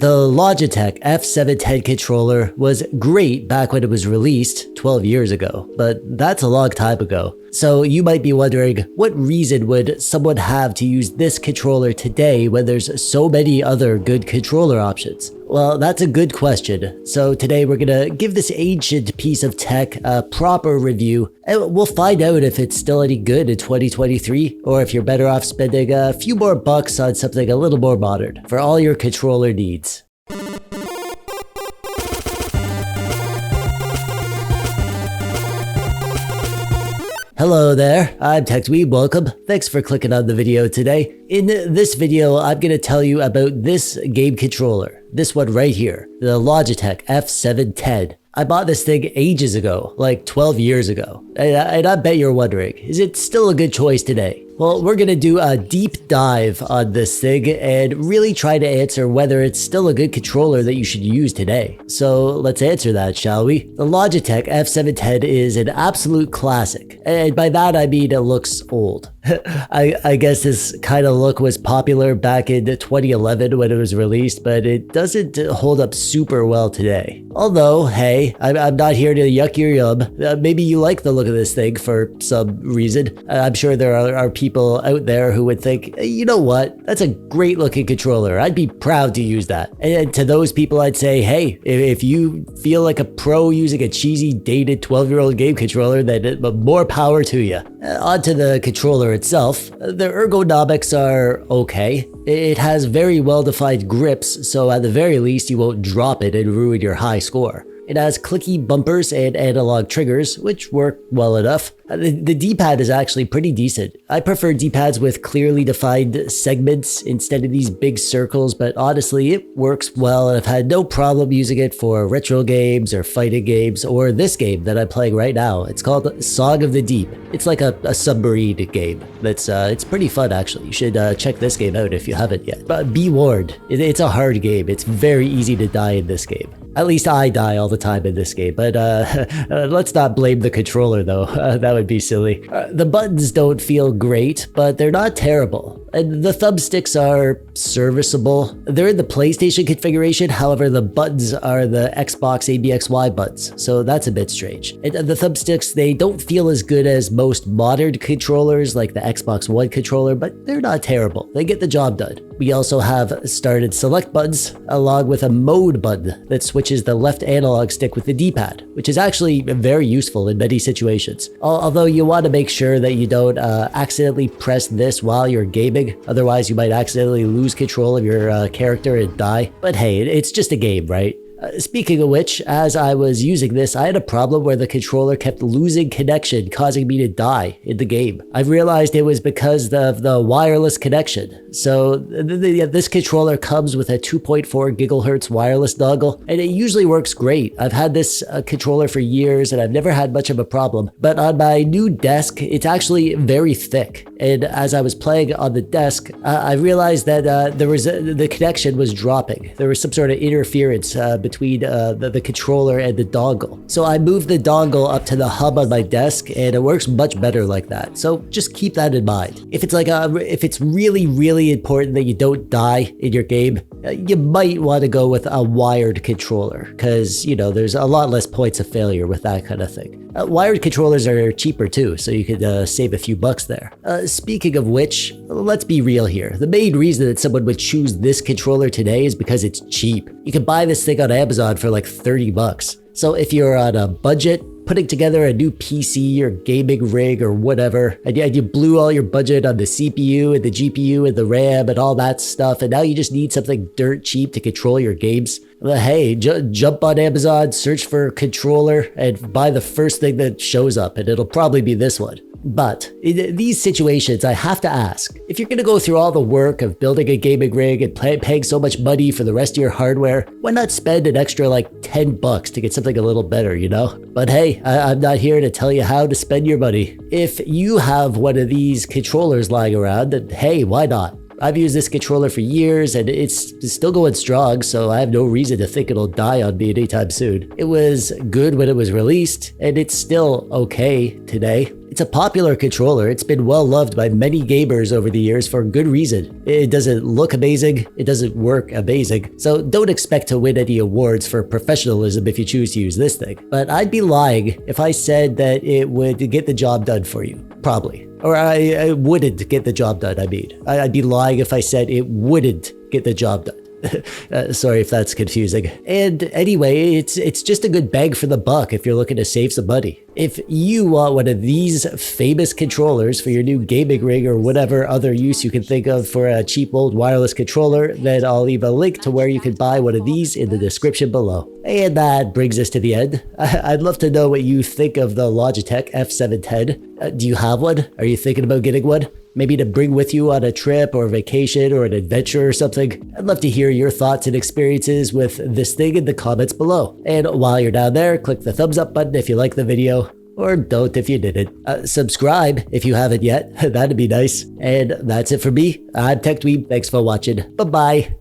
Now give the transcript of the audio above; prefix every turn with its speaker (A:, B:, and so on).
A: The Logitech F710 controller was great back when it was released 12 years ago, but that's a long time ago. So you might be wondering, what reason would someone have to use this controller today when there's so many other good controller options? Well, that's a good question. So today we're gonna give this ancient piece of tech a proper review, and we'll find out if it's still any good in 2023, or if you're better off spending a few more bucks on something a little more modern for all your controller needs. Hello there, I'm TechDweeb, welcome. Thanks for clicking on the video today. In this video, I'm going to tell you about this game controller. This one right here, the Logitech F710. I bought this thing ages ago, like 12 years ago. And I bet you're wondering, is it still a good choice today? Well, we're going to do a deep dive on this thing and really try to answer whether it's still a good controller that you should use today. So let's answer that, shall we? The Logitech F710 is an absolute classic. And by that I mean it looks old. I guess this kind of look was popular back in 2011 when it was released, but it doesn't hold up super well today. Although, hey, I'm not here to yuck your yum. Maybe you like the look of this thing for some reason. I'm sure there are people out there who would think, you know what, that's a great looking controller. I'd be proud to use that. And to those people, I'd say, hey, if you feel like a pro using a cheesy, dated 12-year-old game controller, then more power to you. Onto the controller itself, the ergonomics are okay. It has very well-defined grips, so at the very least you won't drop it and ruin your high score. It has clicky bumpers and analog triggers, which work well enough. The D-pad is actually pretty decent. I prefer D-pads with clearly defined segments instead of these big circles, but honestly, it works well, and I've had no problem using it for retro games or fighting games, or this game that I'm playing right now. It's called Song of the Deep. It's like a submarine game. It's pretty fun, actually. You should check this game out if you haven't yet. But be warned, it's a hard game. It's very easy to die in this game. At least I die all the time in this game, but let's not blame the controller though. That would be silly. The buttons don't feel great, but they're not terrible. And the thumbsticks are serviceable. They're in the PlayStation configuration, however the buttons are the Xbox ABXY buttons, so that's a bit strange. And the thumbsticks, they don't feel as good as most modern controllers like the Xbox One controller, but they're not terrible. They get the job done. We also have started select buttons, along with a mode button that switches the left analog stick with the D-pad, which is actually very useful in many situations. Although you want to make sure that you don't accidentally press this while you're gaming, otherwise you might accidentally lose control of your character and die. But hey, it's just a game, right? Speaking of which, as I was using this, I had a problem where the controller kept losing connection, causing me to die in the game. I realized it was because of the wireless connection. So this controller comes with a 2.4 gigahertz wireless dongle, and it usually works great. I've had this controller for years, and I've never had much of a problem. But on my new desk, it's actually very thick. And as I was playing on the desk, I realized that the connection was dropping. There was some sort of interference between the controller and the dongle. So I moved the dongle up to the hub on my desk, and it works much better like that. So just keep that in mind. If it's really important that you don't die in your game, you might want to go with a wired controller, because you know there's a lot less points of failure with that kind of thing. Wired controllers are cheaper too, so you could save a few bucks there. Speaking of which, let's be real here. The main reason that someone would choose this controller today is because it's cheap. You can buy this thing on Amazon for like 30 bucks. So if you're on a budget, putting together a new PC or gaming rig or whatever, and you blew all your budget on the CPU and the GPU and the RAM and all that stuff, and now you just need something dirt cheap to control your games, well, hey, jump on Amazon, search for controller, and buy the first thing that shows up, and it'll probably be this one. But in these situations, I have to ask, if you're going to go through all the work of building a gaming rig and paying so much money for the rest of your hardware, why not spend an extra like 10 bucks to get something a little better, you know? But hey, I'm not here to tell you how to spend your money. If you have one of these controllers lying around, then hey, why not? I've used this controller for years and it's still going strong, so I have no reason to think it'll die on me anytime soon. It was good when it was released, and it's still okay today. It's a popular controller. It's been well loved by many gamers over the years for good reason. It doesn't look amazing. It doesn't work amazing. So don't expect to win any awards for professionalism if you choose to use this thing. But I'd be lying if I said that it would get the job done for you. Probably. Or I wouldn't get the job done, I mean. I'd be lying if I said it wouldn't get the job done. Sorry if that's confusing. And anyway, it's just a good bang for the buck if you're looking to save some money. If you want one of these famous controllers for your new gaming rig or whatever other use you can think of for a cheap old wireless controller, then I'll leave a link to where you can buy one of these in the description below. And that brings us to the end. I'd love to know what you think of the Logitech F710. Do you have one? Are you thinking about getting one? Maybe to bring with you on a trip or vacation or an adventure or something? I'd love to hear your thoughts and experiences with this thing in the comments below. And while you're down there, click the thumbs up button if you like the video, or don't if you didn't. Subscribe if you haven't yet, that'd be nice. And that's it for me. I'm TechDweeb, thanks for watching, bye-bye.